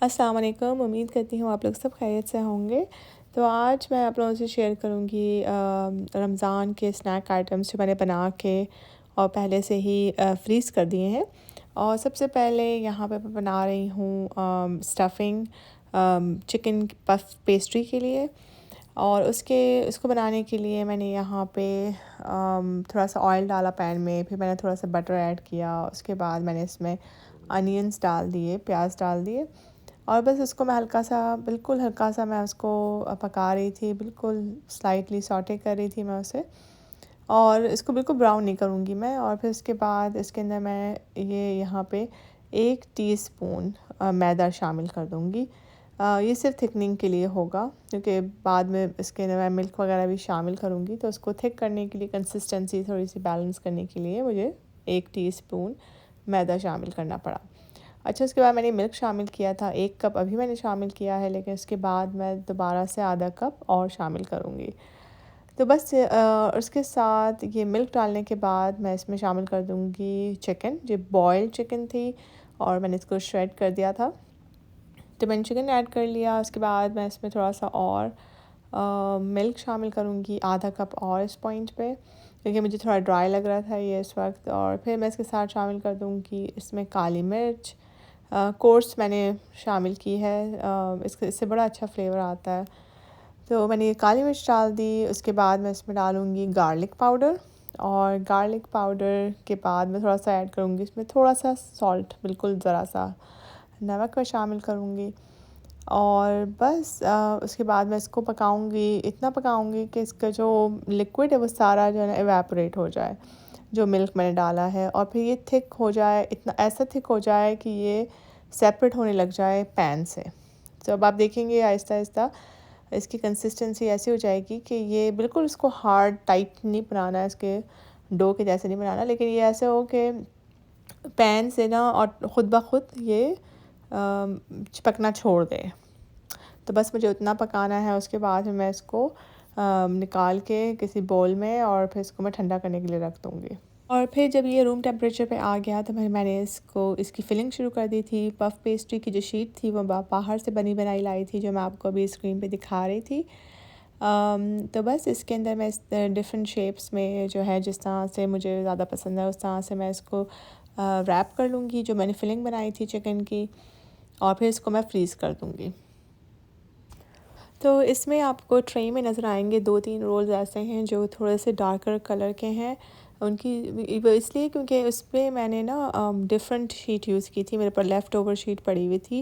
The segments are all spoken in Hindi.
अस्सलाम वालेकुम। उम्मीद करती हूँ आप लोग सब खैरियत से होंगे। तो आज मैं आप लोगों से शेयर करूँगी रमज़ान के स्नैक आइटम्स जो मैंने बना के और पहले से ही फ्रीज़ कर दिए हैं। और सबसे पहले यहाँ पे मैं बना रही हूँ स्टफ़िंग चिकन पफ पेस्ट्री के लिए। और उसको बनाने के लिए मैंने यहाँ पे थोड़ा सा ऑयल डाला पैन में, फिर मैंने थोड़ा सा बटर ऐड किया। उसके बाद मैंने इसमें अनियंस डाल दिए, प्याज डाल दिए और बस उसको मैं बिल्कुल हल्का सा मैं उसको पका रही थी, बिल्कुल स्लाइटली सॉटे कर रही थी मैं उसे। और इसको बिल्कुल ब्राउन नहीं करूँगी मैं। और फिर उसके बाद इसके अंदर मैं यहाँ पे 1 टीस्पून मैदा शामिल कर दूँगी। ये सिर्फ थिकनिंग के लिए होगा, क्योंकि बाद में इसके अंदर मैं मिल्क वगैरह भी शामिल करूँगी, तो उसको थिक करने के लिए, कंसिस्टेंसी थोड़ी सी बैलेंस करने के लिए मुझे 1 टीस्पून मैदा शामिल करना पड़ा। अच्छा, उसके बाद मैंने मिल्क शामिल किया था, 1 कप अभी मैंने शामिल किया है, लेकिन उसके बाद मैं दोबारा से आधा कप और शामिल करूँगी। तो बस उसके साथ ये मिल्क डालने के बाद मैं इसमें शामिल कर दूँगी चिकन, जो बॉइल्ड चिकन थी और मैंने इसको श्रेड कर दिया था। तो मैंने चिकन ऐड कर लिया। उसके बाद मैं इसमें थोड़ा सा और मिल्क शामिल करूँगी, आधा कप और इस पॉइंट पे, क्योंकि मुझे थोड़ा ड्राई लग रहा था ये इस वक्त। और फिर मैं इसके साथ शामिल कर दूँगी इसमें काली मिर्च कोर्स मैंने शामिल की है। इससे बड़ा अच्छा फ्लेवर आता है। तो मैंने ये काली मिर्च डाल दी। उसके बाद मैं इसमें डालूँगी गार्लिक पाउडर, और गार्लिक पाउडर के बाद मैं थोड़ा सा ऐड करूँगी इसमें थोड़ा सा सॉल्ट, बिल्कुल ज़रा सा नमक मैं शामिल करूँगी। और बस उसके बाद मैं इसको पकाऊँगी, इतना पकाऊँगी कि इसका जो लिक्विड है वो सारा जो है ना इवेपोरेट हो जाए, जो मिल्क मैंने डाला है। और फिर ये थिक हो जाए, इतना ऐसा थिक हो जाए कि ये सेपरेट होने लग जाए पैन से। तो अब आप देखेंगे आहिस्ता आहिस्ता इसकी कंसिस्टेंसी ऐसी हो जाएगी कि ये बिल्कुल इसको हार्ड टाइट नहीं बनाना है, इसके डो के जैसे नहीं बनाना, लेकिन ये ऐसे हो कि पैन से ना और ख़ुद ब खुद ये चिपकना छोड़ दे। तो बस मुझे उतना पकाना है। उसके बाद मैं इसको निकाल के किसी बोल में और फिर इसको मैं ठंडा करने के लिए रख दूँगी। और फिर जब ये रूम टेम्परेचर पे आ गया तो फिर मैंने इसकी फ़िलिंग शुरू कर दी थी। पफ़ पेस्ट्री की जो शीट थी वो बाहर से बनी बनाई लाई थी, जो मैं आपको अभी स्क्रीन पे दिखा रही थी। तो बस इसके अंदर मैं इस डिफ़रेंट शेप्स में जो है, जिस तरह से मुझे ज़्यादा पसंद है उस तरह से मैं इसको रैप कर लूँगी, जो मैंने फ़िलिंग बनाई थी चिकन की। और फिर इसको मैं फ्रीज़ कर दूँगी। तो इसमें आपको ट्रे में नज़र आएंगे 2-3 रोल्स ऐसे हैं जो थोड़े से डार्कर कलर के हैं। उनकी वो इसलिए क्योंकि उस पर मैंने ना डिफरेंट शीट यूज़ की थी। मेरे पास लेफ़्ट ओवर शीट पड़ी हुई थी,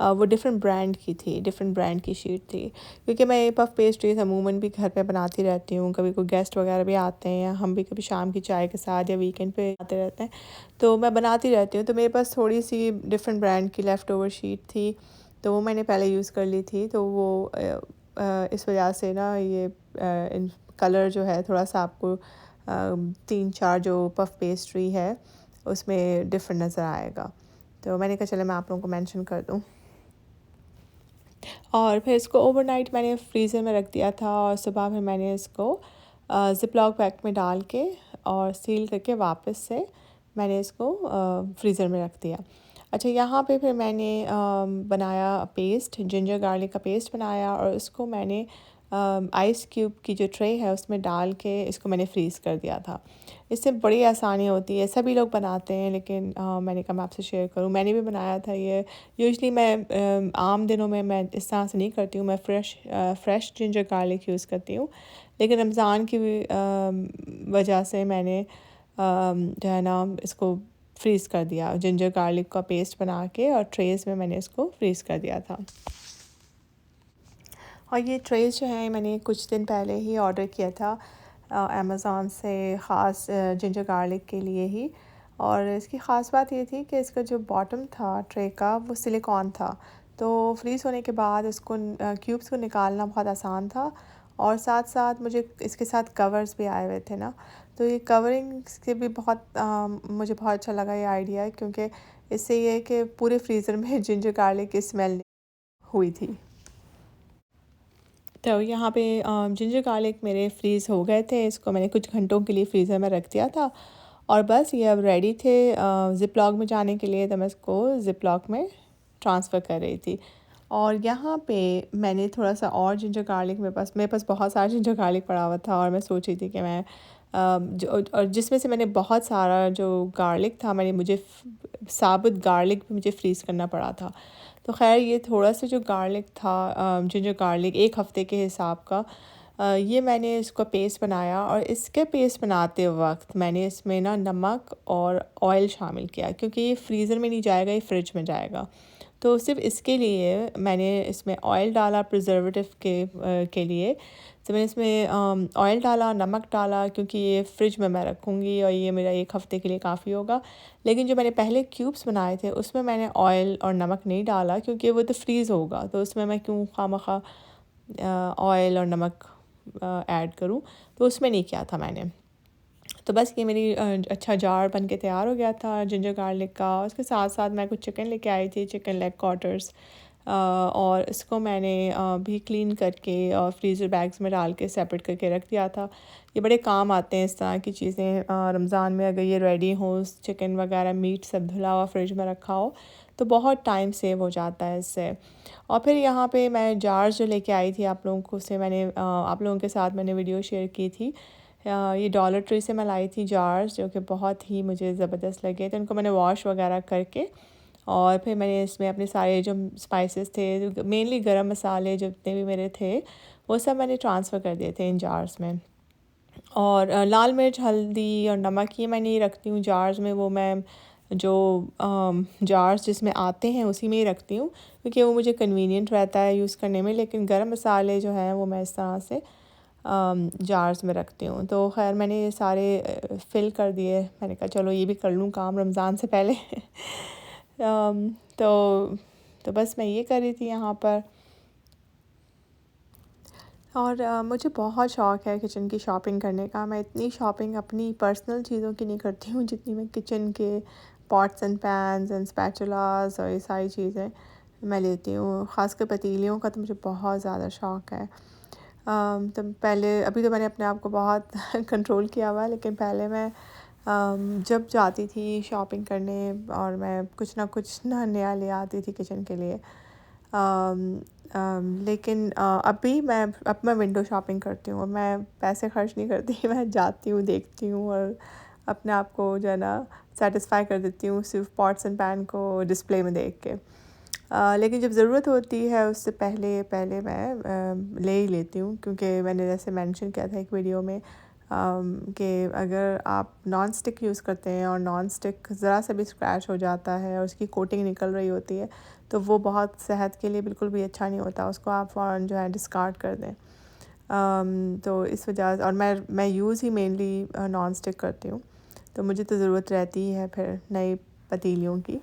वो डिफरेंट ब्रांड की शीट थी। क्योंकि मैं ये पफ़ पेस्ट्रीज़ अमूमन भी घर पे बनाती रहती हूँ, कभी कोई गेस्ट वगैरह भी आते हैं, या हम भी कभी शाम की चाय के साथ या वीकेंड पे आते रहते हैं, तो मैं बनाती रहती हूँ। तो मेरे पास थोड़ी सी डिफरेंट ब्रांड की लेफ़्ट ओवर शीट थी, तो वो मैंने पहले यूज़ कर ली थी। तो वो इस वजह से ना ये इन कलर जो है थोड़ा सा आपको 3-4 जो पफ़ पेस्ट्री है उसमें डिफरेंट नज़र आएगा। तो मैंने कहा चलो मैं आप लोगों को मेंशन कर दूँ। और फिर इसको ओवरनाइट मैंने फ्रीज़र में रख दिया था, और सुबह फिर मैंने इसको ज़िपलॉक पैक में डाल के और सील करके वापस से मैंने इसको फ्रीज़र में रख दिया। अच्छा, यहाँ पे फिर मैंने बनाया पेस्ट, जिंजर गार्लिक का पेस्ट बनाया, और उसको मैंने आइस क्यूब की जो ट्रे है उसमें डाल के इसको मैंने फ्रीज़ कर दिया था। इससे बड़ी आसानी होती है, सभी लोग बनाते हैं, लेकिन मैंने कहा मैं आपसे शेयर करूँ। मैंने भी बनाया था ये। यूजुअली मैं आम दिनों में मैं इस तरह से नहीं करती हूँ, मैं फ़्रेश जिंजर गार्लिक यूज़ करती हूँ, लेकिन रमज़ान की वजह से मैंने जो है ना इसको फ्रीज़ कर दिया, जिंजर गार्लिक का पेस्ट बना के, और ट्रेज़ में मैंने इसको फ्रीज़ कर दिया था। और ये ट्रेज़ जो है मैंने कुछ दिन पहले ही ऑर्डर किया था अमेज़ॉन से, ख़ास जिंजर गार्लिक के लिए ही। और इसकी ख़ास बात ये थी कि इसका जो बॉटम था ट्रे का वो सिलिकॉन था, तो फ्रीज़ होने के बाद इसको क्यूब्स को निकालना बहुत आसान था। और साथ साथ मुझे इसके साथ कवर्स भी आए हुए थे ना, तो ये कवरिंग से भी मुझे बहुत अच्छा लगा ये आइडिया, क्योंकि इससे ये है कि पूरे फ्रीज़र में जिंजर गार्लिक की स्मेल हुई थी। तो यहाँ पे जिंजर गार्लिक मेरे फ्रीज़ हो गए थे, इसको मैंने कुछ घंटों के लिए फ्रीज़र में रख दिया था, और बस ये अब रेडी थे ज़िप लॉक में जाने के लिए। तो मैं इसको ज़िप लॉक में ट्रांसफ़र कर रही थी। और यहाँ पे मैंने थोड़ा सा और जिंजर गार्लिक मेरे पास बहुत सारा जिंजर गार्लिक पड़ा हुआ था, और मैं सोच रही थी कि मैं जो और जिसमें से मैंने बहुत सारा जो गार्लिक था, मुझे साबुत गार्लिक भी मुझे फ्रीज़ करना पड़ा था। तो ख़ैर ये थोड़ा सा जो गार्लिक था, जिंजर गार्लिक 1 हफ़्ते के हिसाब का, ये मैंने इसका पेस्ट बनाया, और इसके पेस्ट बनाते वक्त मैंने इसमें ना नमक और ऑयल शामिल किया, क्योंकि ये फ्रीज़र में नहीं जाएगा, ये फ्रिज में जाएगा। तो सिर्फ़ इसके लिए मैंने इसमें ऑयल डाला, प्रिजर्वेटिव के लिए। तो मैंने इसमें ऑयल डाला, नमक डाला, क्योंकि ये फ्रिज में मैं रखूँगी और ये मेरा 1 हफ़्ते के लिए काफ़ी होगा। लेकिन जो मैंने पहले क्यूब्स बनाए थे उसमें मैंने ऑयल और नमक नहीं डाला, क्योंकि वो तो फ्रीज़ होगा, तो उसमें मैं क्यों खामखा ऑयल और नमक ऐड करूँ। तो उसमें नहीं किया था मैंने। तो बस ये मेरी अच्छा जार बन के तैयार हो गया था जिंजर गार्लिक का। उसके साथ साथ मैं कुछ चिकन लेके आई थी, चिकन लेग क्वार्टर्स, और इसको मैंने भी क्लीन करके और फ्रीज़र बैग्स में डाल के सेपरेट करके रख दिया था। ये बड़े काम आते हैं इस तरह की चीज़ें रमज़ान में, अगर ये रेडी हो, चिकन वगैरह मीट सब धुला हुआ फ्रिज में रखा हो तो बहुत टाइम सेव हो जाता है इससे। और फिर यहाँ पे मैं जार्स जो लेके आई थी आप लोगों को से मैंने आप लोगों के साथ मैंने वीडियो शेयर की थी। ये डॉलर ट्री से मैं लाई थी जार्स, जो कि बहुत ही मुझे ज़बरदस्त लगे। तो उनको मैंने वॉश वगैरह करके, और फिर मैंने इसमें अपने सारे जो स्पाइसेस थे, मेनली गरम मसाले जितने भी मेरे थे, वो सब मैंने ट्रांसफ़र कर दिए थे इन जार्स में। और लाल मिर्च, हल्दी और नमक ये मैं नहीं रखती हूँ जार्स में, वो मैं जो जार्स जिसमें आते हैं उसी में ही रखती हूँ, क्योंकि वो मुझे कन्वीनियंट रहता है यूज़ करने में। लेकिन गरम मसाले जो हैं वो मैं इस तरह से जार्स में रखती हूँ। तो ख़ैर मैंने ये सारे फ़िल कर दिए। मैंने कहा चलो ये भी कर लूँ काम रमज़ान से पहले। तो बस मैं ये कर रही थी यहाँ पर। और मुझे बहुत शौक़ है किचन की शॉपिंग करने का। मैं इतनी शॉपिंग अपनी पर्सनल चीज़ों की नहीं करती हूँ जितनी मैं किचन के pots and pans and spatulas और ये सारी चीज़ें मैं लेती हूँ। ख़ासकर पतीलियों का तो मुझे बहुत ज़्यादा शौक़ है। तो पहले, अभी तो मैंने अपने आप को बहुत कंट्रोल किया हुआ है, लेकिन पहले मैं जब जाती थी शॉपिंग करने और मैं कुछ ना कुछ नया ले आती थी किचन के लिए। लेकिन अब मैं विंडो शॉपिंग करती हूँ। मैं पैसे खर्च नहीं करती। मैं जाती हूँ, देखती हूँ और अपने आप को जो है ना सेटिस्फाई कर देती हूँ सिर्फ पॉट्स एंड पैन को डिस्प्ले में देख के। लेकिन जब ज़रूरत होती है उससे पहले पहले मैं ले ही लेती हूँ, क्योंकि मैंने जैसे मेंशन किया था एक वीडियो में कि अगर आप नॉन स्टिक यूज़ करते हैं और नॉन स्टिक ज़रा सा भी स्क्रैच हो जाता है और उसकी कोटिंग निकल रही होती है, तो वो बहुत सेहत के लिए बिल्कुल भी अच्छा नहीं होता। उसको आप फ़ौरन जो है डिस्कार्ड कर दें। तो इस वजह से, और मैं यूज़ ही मेनली नॉन स्टिक करती हूँ, तो मुझे तो ज़रूरत रहती ही है फिर नई पतीलियों की।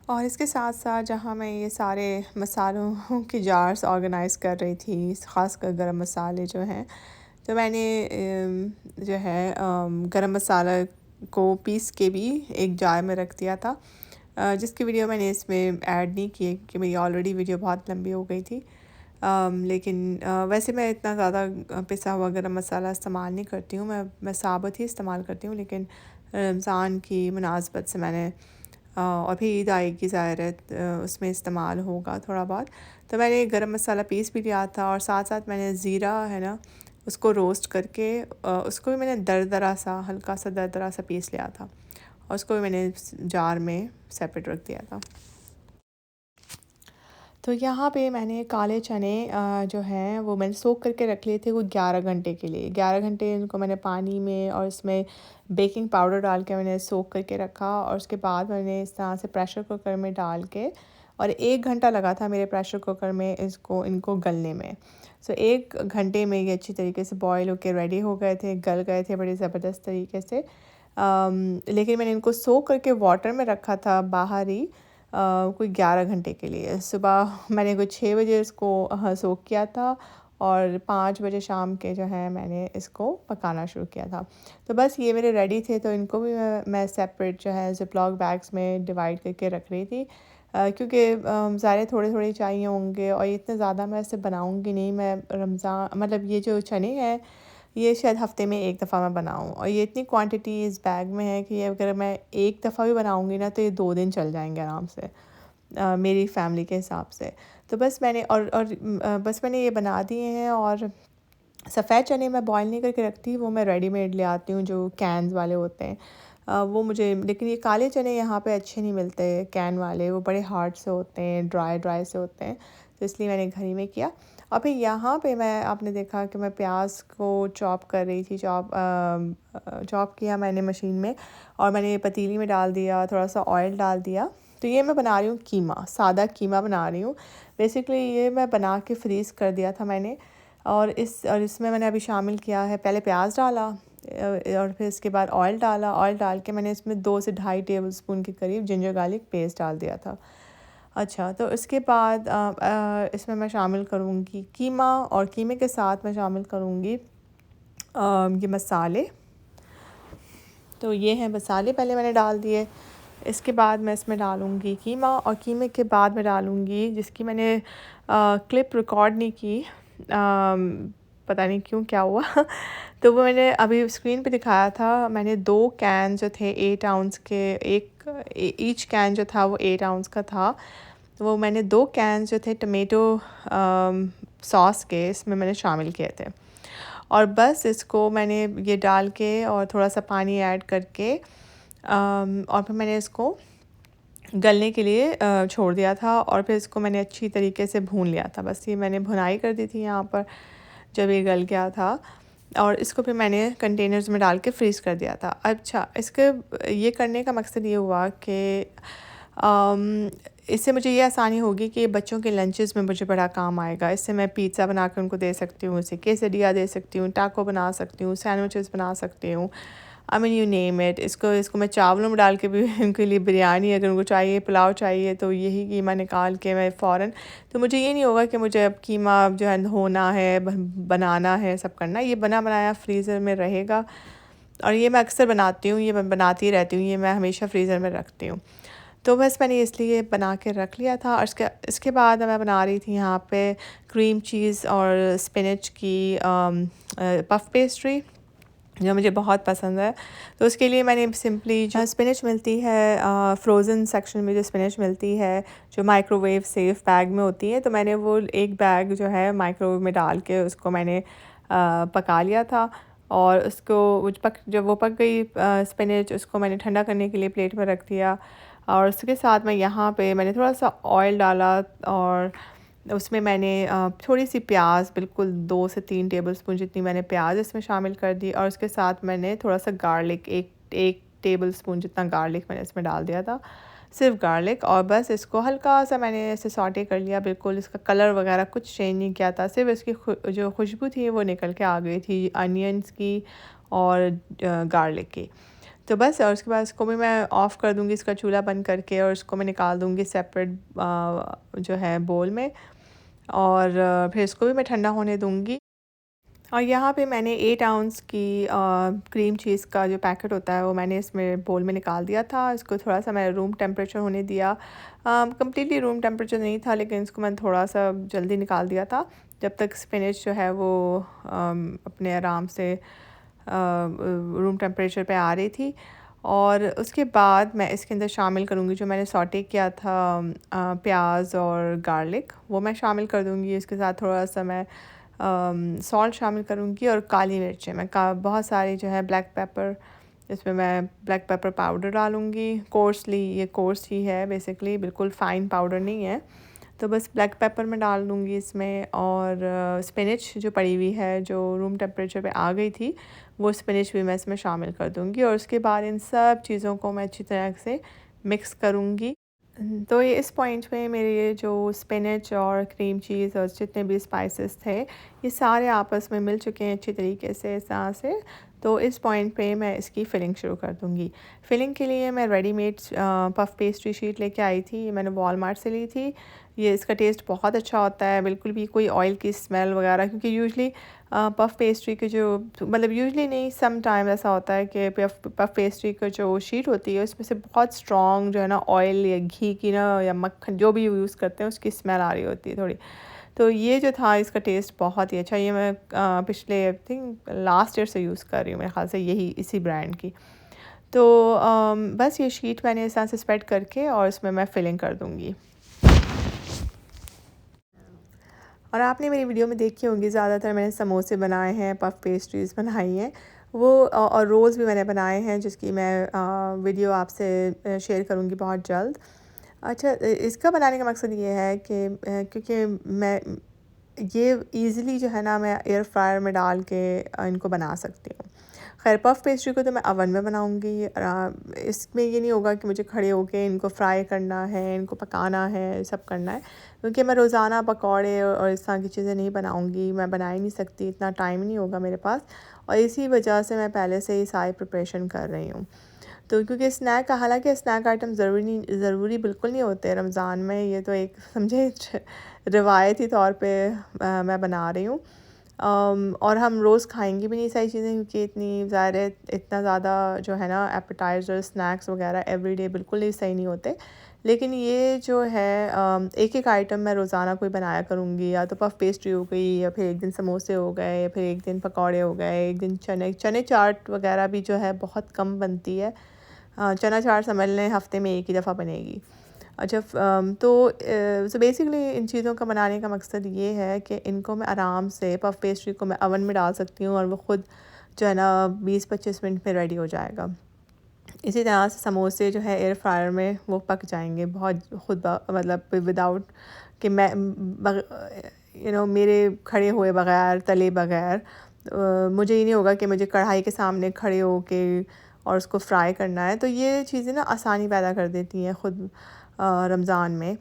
और इसके साथ साथ जहाँ मैं ये सारे मसालों की जार्स ऑर्गेनाइज़ कर रही थी, ख़ासकर गरम मसाले जो हैं, तो मैंने जो है गरम मसाला को पीस के भी एक जार में रख दिया था, जिसकी वीडियो मैंने इसमें ऐड नहीं की कि मेरी ऑलरेडी वीडियो बहुत लंबी हो गई थी। लेकिन वैसे मैं इतना ज़्यादा पिसा हुआ गरम मसाला इस्तेमाल नहीं करती हूँ। मैं साबुत ही इस्तेमाल करती हूँ, लेकिन रमज़ान की मुनासबत से मैंने और भी ईद आएगी ज़ाहिर है, उसमें इस्तेमाल होगा थोड़ा बहुत। तो मैंने गरम मसाला पीस भी लिया था, और साथ साथ मैंने ज़ीरा है ना उसको रोस्ट करके उसको भी मैंने दरदरा सा, हल्का सा दरदरा सा पीस लिया था, और उसको भी मैंने जार में सेपरेट रख दिया था। तो यहाँ पे मैंने काले चने जो हैं वो मैंने सोक करके रख लिए थे, वो 11 घंटे के लिए। 11 घंटे उनको मैंने पानी में और इसमें बेकिंग पाउडर डाल के मैंने सोक करके रखा, और उसके बाद मैंने इस तरह से प्रेशर कुकर में डाल के, और 1 घंटा लगा था मेरे प्रेशर कुकर में इनको गलने में। सो 1 घंटे में ये अच्छी तरीके से बॉयल होके रेडी हो गए थे, गल गए थे बड़े ज़बरदस्त तरीके से। लेकिन मैंने इनको सोक करके वाटर में रखा था बाहर ही, कोई 11 घंटे के लिए। सुबह मैंने कोई 6 बजे इसको सोक किया था, और 5 बजे शाम के जो है मैंने इसको पकाना शुरू किया था। तो बस ये मेरे रेडी थे, तो इनको भी मैं सेपरेट जो है ज़िप्लॉक बैग्स में डिवाइड करके रख रही थी, क्योंकि ज़ाहिर थोड़े-थोड़े चाहिए होंगे, और इतने ज़्यादा मैं ऐसे बनाऊँगी नहीं। मैं रमज़ान मतलब ये जो चने हैं ये शायद हफ़्ते में 1 दफ़ा मैं बनाऊँ, और ये इतनी क्वांटिटी इस बैग में है कि अगर मैं 1 दफ़ा भी बनाऊँगी ना तो ये 2 दिन चल जाएँगे आराम से। मेरी फ़ैमिली के हिसाब से। तो बस मैंने बस मैंने ये बना दिए हैं। और सफ़ेद चने मैं बॉयल नहीं करके रखती, वो मैं रेडीमेड ले आती हूँ जो कैन्स वाले होते हैं। वो मुझे, लेकिन ये काले चने यहाँ पे अच्छे नहीं मिलते कैन वाले, वो बड़े हार्ड से होते हैं, ड्राई ड्राई से होते हैं। तो इसलिए मैंने घर ही में किया। और फिर यहाँ पे मैं, आपने देखा कि मैं प्याज को चॉप कर रही थी, चॉप किया मैंने मशीन में, और मैंने पतीली में डाल दिया, थोड़ा सा ऑयल डाल दिया। तो ये मैं बना रही हूँ कीमा, सादा कीमा बना रही हूँ। बेसिकली ये मैं बना के फ्रीज़ कर दिया था मैंने। और इसमें मैंने अभी शामिल किया है, पहले प्याज डाला और फिर इसके बाद ऑयल डाला। ऑयल डाल के मैंने इसमें 2 से ढाई टेबल स्पून के करीब जिंजर गार्लिक पेस्ट डाल दिया था। अच्छा, तो इसके बाद इसमें मैं शामिल करूँगी कीमा, और कीमे के साथ मैं शामिल करूँगी ये मसाले। तो ये हैं मसाले, पहले मैंने डाल दिए। इसके बाद मैं इसमें डालूँगी कीमा, और कीमे के बाद मैं डालूँगी, जिसकी मैंने क्लिप रिकॉर्ड नहीं की, पता नहीं क्यों क्या हुआ तो वो मैंने अभी स्क्रीन पे दिखाया था। मैंने 2 कैन जो थे 8 आउंस के, ईच कैन जो था वो 8 आउंस का था। वो मैंने 2 कैन जो थे टमेटो सॉस के, इसमें मैंने शामिल किए थे। और बस इसको मैंने ये डाल के और थोड़ा सा पानी ऐड करके और फिर मैंने इसको गलने के लिए छोड़ दिया था। और फिर इसको मैंने अच्छी तरीके से भून लिया था। बस ये मैंने भुनाई कर दी थी यहाँ पर जब ये गल गया था। और इसको फिर मैंने कंटेनर्स में डाल के फ्रीज़ कर दिया था। अच्छा, इसके ये करने का मकसद ये हुआ कि इससे मुझे ये आसानी होगी कि बच्चों के लंचेस में मुझे बड़ा काम आएगा। इससे मैं पिज़्ज़ा बना कर उनको दे सकती हूँ, इसे quesadilla दे सकती हूँ, टाको बना सकती हूँ, सैंडविचेस बना सकती हूँ, I mean you name it. इसको मैं चावलों में डाल के भी उनके लिए बिरयानी अगर उनको चाहिए, पुलाव चाहिए, तो यही कीमा निकाल के मैं फ़ौरन, तो मुझे ये नहीं होगा कि मुझे अब कीमा जो है होना है, बनाना है, सब करना। ये बना बनाया फ्रीज़र में रहेगा। और ये मैं अक्सर बनाती हूँ, ये मैं बनाती रहती हूँ, ये मैं हमेशा फ्रीज़र में रखती हूँ। तो बस मैंने इसलिए बना के रख लिया था। और इसके बाद मैं बना रही थी यहाँ पे क्रीम चीज़ और स्पिनच की पफ़ पेस्ट्री, जो मुझे बहुत पसंद है। तो उसके लिए मैंने सिंपली, जो स्पिनच मिलती है फ्रोज़न सेक्शन में, जो स्पिनच मिलती है जो माइक्रोवेव सेफ़ बैग में होती है, तो मैंने वो एक बैग जो है माइक्रोवेव में डाल के उसको मैंने पका लिया था। और उसको जब वो पक गई स्पिनच, उसको मैंने ठंडा करने के लिए प्लेट में रख दिया। और उसके साथ मैं यहाँ पे मैंने थोड़ा सा ऑयल डाला, और उसमें मैंने थोड़ी सी प्याज, बिल्कुल 2 से 3 टेबलस्पून जितनी मैंने प्याज इसमें शामिल कर दी। और उसके साथ मैंने थोड़ा सा गार्लिक, एक टेबलस्पून जितना गार्लिक मैंने इसमें डाल दिया था, सिर्फ गार्लिक। और बस इसको हल्का सा मैंने ऐसे सॉटे कर लिया, बिल्कुल इसका कलर वगैरह कुछ चेंज नहीं किया था, सिर्फ इसकी जो खुशबू थी वो निकल के आ गई थी अनियंस की और गार्लिक की। तो बस, और उसके बाद इसको भी मैं ऑफ़ कर दूँगी, इसका चूल्हा बंद करके, और इसको मैं निकाल दूँगी सेपरेट जो है बोल में। और फिर इसको भी मैं ठंडा होने दूँगी। और यहाँ पे मैंने 8 आउंस की क्रीम चीज़ का जो पैकेट होता है वो मैंने इसमें बोल में निकाल दिया था। इसको थोड़ा सा मैंने रूम टेम्परेचर होने दिया, कम्प्लीटली रूम टेम्परेचर नहीं था, लेकिन इसको मैंने थोड़ा सा जल्दी निकाल दिया था, जब तक स्पिनच जो है वो अपने आराम से रूम टेम्परेचर पे आ रही थी। और उसके बाद मैं इसके अंदर शामिल करूँगी जो मैंने सॉटे किया था प्याज और गार्लिक, वो मैं शामिल कर दूँगी। इसके साथ थोड़ा सा मैं सॉल्ट शामिल करूँगी, और काली मिर्चें मैं बहुत सारी जो है ब्लैक पेपर, इसमें मैं ब्लैक पेपर पाउडर डालूँगी कोर्सली, ये कोर्स ही है बेसिकली, बिल्कुल फ़ाइन पाउडर नहीं है। तो बस ब्लैक पेपर मैं डाल दूँगी इसमें। और स्पिनच जो पड़ी हुई है, जो रूम टेम्परेचर पे आ गई थी, वो स्पिनच भी मैं इसमें शामिल कर दूँगी। और उसके बाद इन सब चीज़ों को मैं अच्छी तरह से मिक्स करूँगी। तो ये इस पॉइंट पे मेरे ये जो स्पिनच और क्रीम चीज़ और जितने भी स्पाइसेस थे, ये सारे आपस में मिल चुके हैं अच्छी तरीके से इस तरह से। तो इस पॉइंट पे मैं इसकी फ़िलिंग शुरू कर दूँगी। फ़िलिंग के लिए मैं रेडीमेड पफ़ पेस्ट्री शीट लेके आई थी, ये मैंने वॉलमार्ट से ली थी। ये इसका टेस्ट बहुत अच्छा होता है, बिल्कुल भी कोई ऑयल की स्मेल वगैरह, क्योंकि यूजुअली पफ़ पेस्ट्री के जो, मतलब यूजुअली नहीं, सम टाइम ऐसा होता है कि पफ़ पेस्ट्री का जो शीट होती है उसमें से बहुत स्ट्रॉन्ग जो है ना ऑयल या घी की ना या मक्खन जो भी यूज़ करते हैं उसकी स्मेल आ रही होती है थोड़ी। तो ये जो था इसका टेस्ट बहुत ही अच्छा, ये मैं पिछले आई थिंक लास्ट ईयर से यूज़ कर रही हूँ, मेरे ख्याल से यही इसी ब्रांड की। तो बस ये शीट मैंने इस तरह से स्प्रेड करके और इसमें मैं फिलिंग कर दूँगी। और आपने मेरी वीडियो में देखी होंगी ज़्यादातर मैंने समोसे बनाए हैं, पफ पेस्ट्रीज़ बनाई हैं वो, और रोल्स भी मैंने बनाए हैं जिसकी मैं वीडियो आपसे शेयर करूँगी बहुत जल्द। अच्छा, इसका बनाने का मकसद ये है कि क्योंकि मैं ये इजीली जो है ना मैं एयर फ्रायर में डाल के इनको बना सकती हूँ। खैर पफ़ पेस्ट्री को तो मैं अवन में बनाऊँगी। इसमें ये नहीं होगा कि मुझे खड़े होके इनको फ्राई करना है, इनको पकाना है, सब करना है, क्योंकि मैं रोज़ाना पकौड़े और इस तरह की चीज़ें नहीं बनाऊँगी, मैं बना ही नहीं सकती, इतना टाइम नहीं होगा मेरे पास। और इसी वजह से मैं पहले से ही सारी प्रिपरेशन कर रही हूँ। तो क्योंकि स्नैक, हालांकि स्नैक आइटम ज़रूरी बिल्कुल नहीं होते रमज़ान में, ये तो एक समझे रिवायती तौर पे मैं बना रही हूँ। और हम रोज़ खाएंगे भी नहीं सारी चीज़ें, क्योंकि इतनी ज़ाहिर इतना ज़्यादा जो है ना एपेटाइज़र स्नैक्स वगैरह एवरीडे बिल्कुल ही सही नहीं होते। लेकिन ये जो है एक एक आइटम मैं रोज़ाना कोई बनाया करूँगी, या तो पफ पेस्ट्री हो गई, या फिर एक दिन समोसे हो गए, या फिर एक दिन पकौड़े हो गए, एक दिन चने चने चाट वगैरह भी जो है बहुत कम बनती है। चना चाट समझ लें हफ़्ते में एक ही दफ़ा बनेगी। अच्छा, तो बेसिकली इन चीज़ों का बनाने का मकसद ये है कि इनको मैं आराम से पफ पेस्ट्री को मैं अवन में डाल सकती हूँ और वो ख़ुद जो है ना 20-25 मिनट में रेडी हो जाएगा। इसी तरह से समोसे जो है एयर फ्रायर में वो पक जाएंगे बहुत खुद मतलब विदाउट कि मैं मेरे खड़े हुए बगैर, तले बगैर। मुझे ये नहीं होगा कि मुझे कढ़ाई के सामने खड़े होके और उसको फ्राई करना है। तो ये चीज़ें ना आसानी पैदा कर देती हैं ख़ुद रमज़ान में।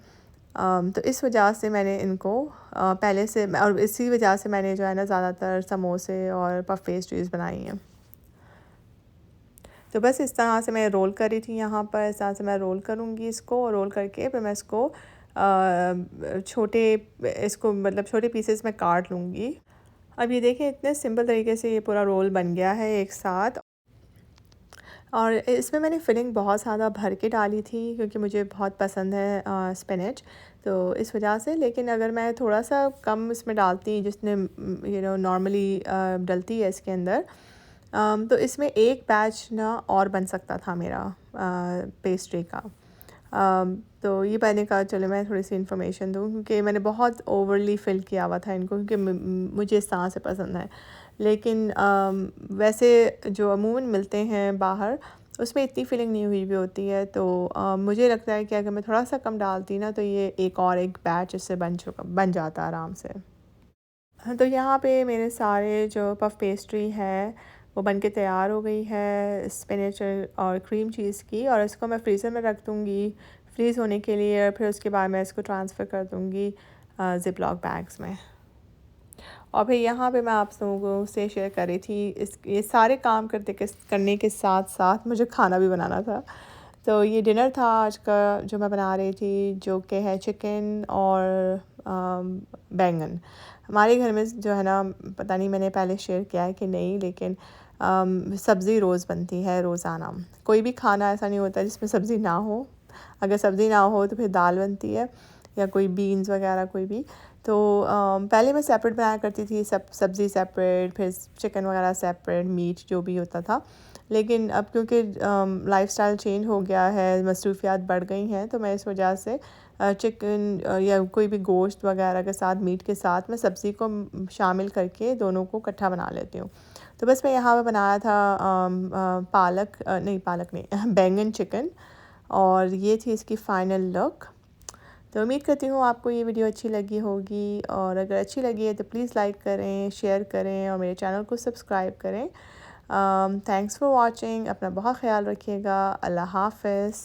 तो इस वजह से मैंने इनको पहले से, और इसी वजह से मैंने जो है ना ज़्यादातर समोसे और पफ पेस्ट्रीज़ बनाई हैं। तो बस इस तरह से मैं रोल कर रही थी यहाँ पर, इस तरह से मैं रोल करूँगी इसको, और रोल करके फिर मैं इसको मतलब छोटे पीसेस में काट लूँगी। अब ये देखें इतने सिंपल तरीके से ये पूरा रोल बन गया है एक साथ। और इसमें मैंने फिलिंग बहुत ज़्यादा भर के डाली थी क्योंकि मुझे बहुत पसंद है स्पिनच, तो इस वजह से। लेकिन अगर मैं थोड़ा सा कम इसमें डालती, जिसने नॉर्मली डलती है इसके अंदर, तो इसमें एक बैच ना और बन सकता था मेरा पेस्ट्री का। तो ये मैंने कहा चलो मैं थोड़ी सी इन्फॉर्मेशन दूँ, क्योंकि मैंने बहुत ओवरली फिल किया हुआ था इनको, क्योंकि मुझे इस तरह से पसंद है। लेकिन वैसे जो अमूमन मिलते हैं बाहर, उसमें इतनी फिलिंग नहीं हुई भी होती है। तो मुझे लगता है कि अगर मैं थोड़ा सा कम डालती ना, तो ये एक बैच इससे बन जाता आराम से। तो यहाँ पे मेरे सारे जो पफ पेस्ट्री है वो बनके तैयार हो गई है, स्पिनच और क्रीम चीज़ की। और इसको मैं फ्रीज़र में रख दूँगी फ्रीज़ होने के लिए, और फिर उसके बाद मैं इसको ट्रांसफ़र कर दूँगी ज़िप लॉक बैग्स में। और फिर यहाँ पे मैं आप लोगों से शेयर कर रही थी ये सारे काम करने के साथ साथ मुझे खाना भी बनाना था। तो ये डिनर था आज का जो मैं बना रही थी, जो कि है चिकन और बैंगन। हमारे घर में जो है ना, पता नहीं मैंने पहले शेयर किया है कि नहीं, लेकिन सब्ज़ी रोज़ बनती है रोज़ाना। कोई भी खाना ऐसा नहीं होता जिसमें सब्ज़ी ना हो। अगर सब्ज़ी ना हो तो फिर दाल बनती है, या कोई बीन्स वगैरह कोई भी। तो पहले मैं सेपरेट बनाया करती थी, सब्ज़ी सेपरेट, फिर चिकन वगैरह सेपरेट, मीट जो भी होता था। लेकिन अब क्योंकि लाइफ़स्टाइल चेंज हो गया है, मसरूफियात बढ़ गई हैं, तो मैं इस वजह से चिकन या कोई भी गोश्त वगैरह के साथ, मीट के साथ मैं सब्ज़ी को शामिल करके दोनों को इकट्ठा बना लेती हूँ। तो बस मैं यहाँ पे बनाया था पालक नहीं बैंगन चिकन, और ये थी इसकी फ़ाइनल लुक। तो उम्मीद करती हूँ आपको ये वीडियो अच्छी लगी होगी, और अगर अच्छी लगी है तो प्लीज़ लाइक करें, शेयर करें, और मेरे चैनल को सब्सक्राइब करें। Thanks for watching. अपना बहुत ख्याल रखिएगा। अल्लाह हाफ़िज़।